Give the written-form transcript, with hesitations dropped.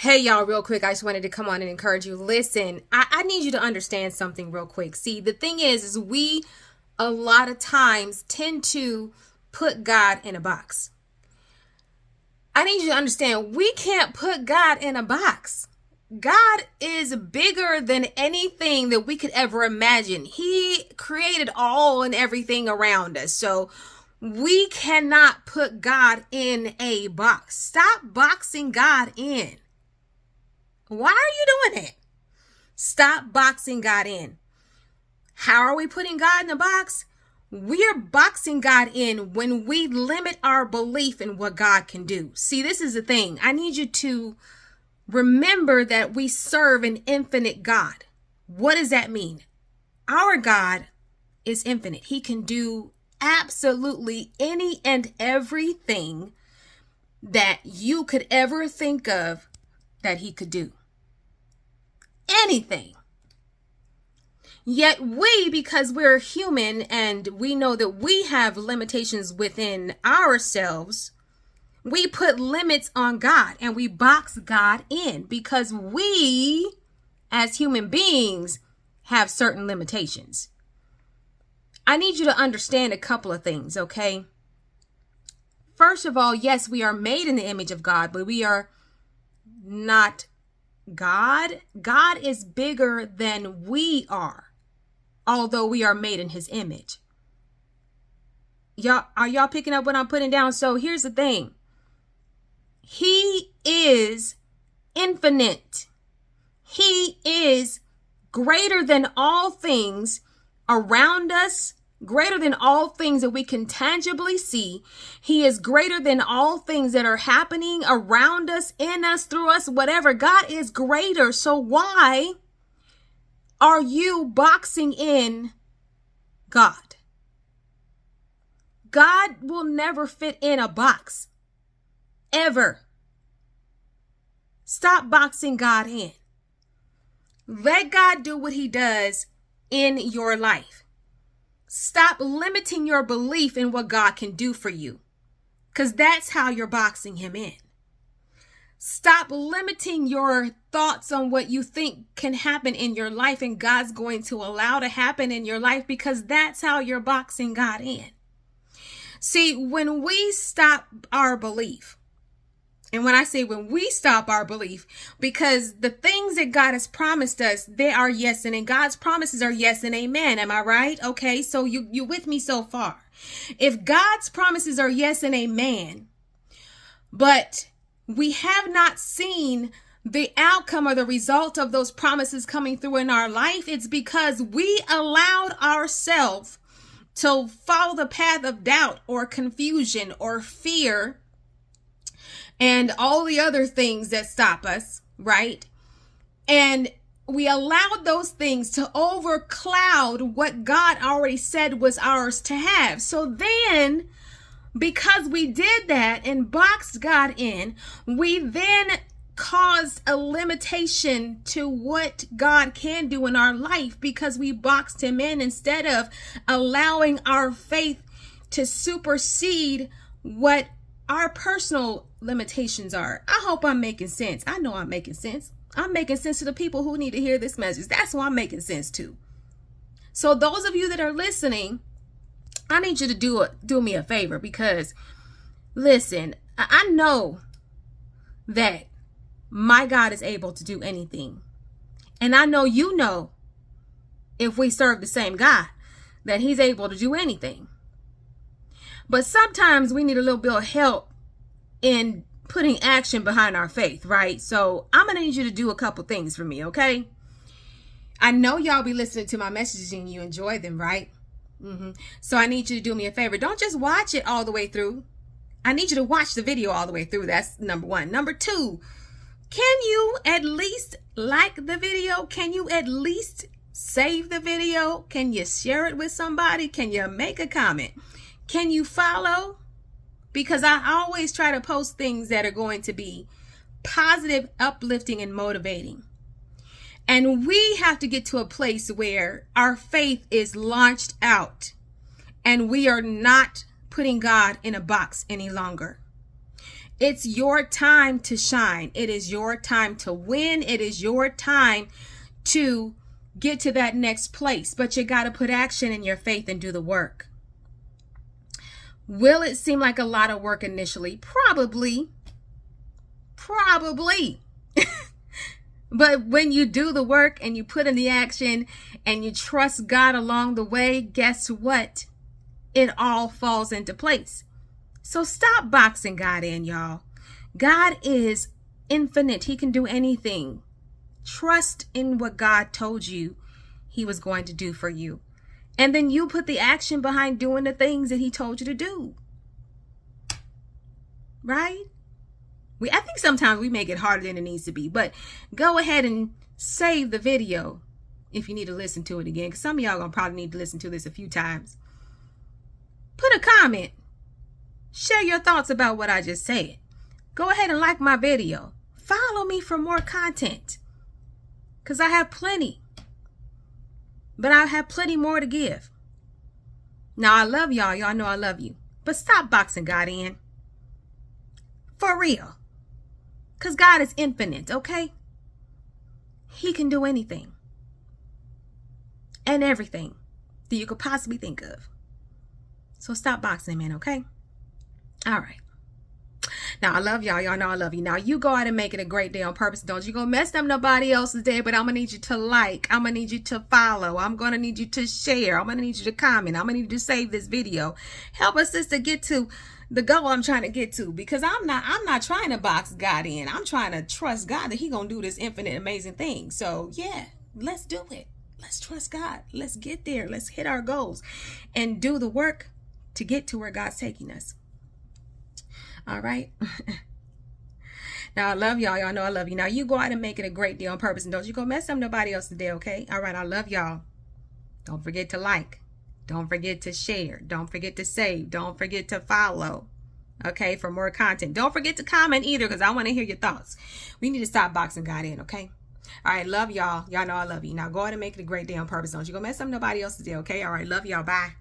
Hey, y'all, real quick. I just wanted to come on and encourage you. Listen, I need you to understand something real quick. See, the thing is we a lot of times tend to put God in a box. I need you to understand we can't put God in a box. God is bigger than anything that we could ever imagine. He created all and everything around us. So we cannot put God in a box. Stop boxing God in. Why are you doing it? Stop boxing God in. How are we putting God in a box? We're boxing God in when we limit our belief in what God can do. See, this is the thing. I need you to remember that we serve an infinite God. What does that mean? Our God is infinite. He can do absolutely any and everything that you could ever think of that he could do. Anything. Yet we, because we're human and we know that we have limitations within ourselves, we put limits on God and we box God in because we, as human beings, have certain limitations. I need you to understand a couple of things, okay? First of all, yes, we are made in the image of God, but we are not God. God is bigger than we are, although we are made in his image. Are y'all picking up what I'm putting down? So here's the thing. He is infinite. He is greater than all things around us, greater than all things that we can tangibly see. He is greater than all things that are happening around us, in us, through us, whatever. God is greater. So why are you boxing in God? God will never fit in a box. Ever. Stop boxing God in. Let God do what he does in your life. Stop limiting your belief in what God can do for you, because that's how you're boxing him in. Stop limiting your thoughts on what you think can happen in your life and God's going to allow to happen in your life, because that's how you're boxing God in. See, when we stop our belief, and when I say when we stop our belief, because the things that God has promised us, they are yes and God's promises are yes and amen. Am I right? Okay, so you with me so far. If God's promises are yes and amen, but we have not seen the outcome or the result of those promises coming through in our life, it's because we allowed ourselves to follow the path of doubt or confusion or fear and all the other things that stop us, right? And we allowed those things to overcloud what God already said was ours to have. So then, because we did that and boxed God in, we then caused a limitation to what God can do in our life, because we boxed him in instead of allowing our faith to supersede what our personal limitations are. I hope I'm making sense. I know I'm making sense. I'm making sense to the people who need to hear this message. That's who I'm making sense to. So those of you that are listening, I need you to do me a favor, because listen, I know that my God is able to do anything. And I know you know, if we serve the same God, that he's able to do anything. But sometimes we need a little bit of help in putting action behind our faith, right? So I'm going to need you to do a couple things for me, okay? I know y'all be listening to my messages and you enjoy them, right? So I need you to do me a favor. Don't just watch it all the way through. I need you to watch the video all the way through. That's number one. Number two, can you at least like the video? Can you at least save the video? Can you share it with somebody? Can you make a comment? Can you follow? Because I always try to post things that are going to be positive, uplifting, and motivating. And we have to get to a place where our faith is launched out and we are not putting God in a box any longer. It's your time to shine. It is your time to win. It is your time to get to that next place. But you got to put action in your faith and do the work. Will it seem like a lot of work initially? Probably. But when you do the work and you put in the action and you trust God along the way, guess what? It all falls into place. So stop boxing God in, y'all. God is infinite. He can do anything. Trust in what God told you he was going to do for you. And then you put the action behind doing the things that he told you to do. Right? I think sometimes we make it harder than it needs to be. But go ahead and save the video if you need to listen to it again. Because some of y'all going to probably need to listen to this a few times. Put a comment. Share your thoughts about what I just said. Go ahead and like my video. Follow me for more content. Because I have plenty. But I have plenty more to give. Now, I love y'all. Y'all know I love you. But stop boxing God in. For real. Because God is infinite, okay? He can do anything. And everything that you could possibly think of. So stop boxing him in, okay? All right. Now, I love y'all. Y'all know I love you. Now, you go out and make it a great day on purpose. Don't you go mess up nobody else's day, but I'm going to need you to like. I'm going to need you to follow. I'm going to need you to share. I'm going to need you to comment. I'm going to need you to save this video. Help us, sister, get to the goal I'm trying to get to, because I'm not trying to box God in. I'm trying to trust God that he going to do this infinite, amazing thing. So, yeah, let's do it. Let's trust God. Let's get there. Let's hit our goals and do the work to get to where God's taking us. All right. Now, I love y'all. Y'all know I love you. Now, you go out and make it a great day on purpose. And don't you go mess up nobody else's day, okay? All right. I love y'all. Don't forget to like. Don't forget to share. Don't forget to save. Don't forget to follow. Okay? For more content. Don't forget to comment either, because I want to hear your thoughts. We need to stop boxing God in, okay? All right. Love y'all. Y'all know I love you. Now, go out and make it a great day on purpose. Don't you go mess up nobody else's day, okay? All right. Love y'all. Bye.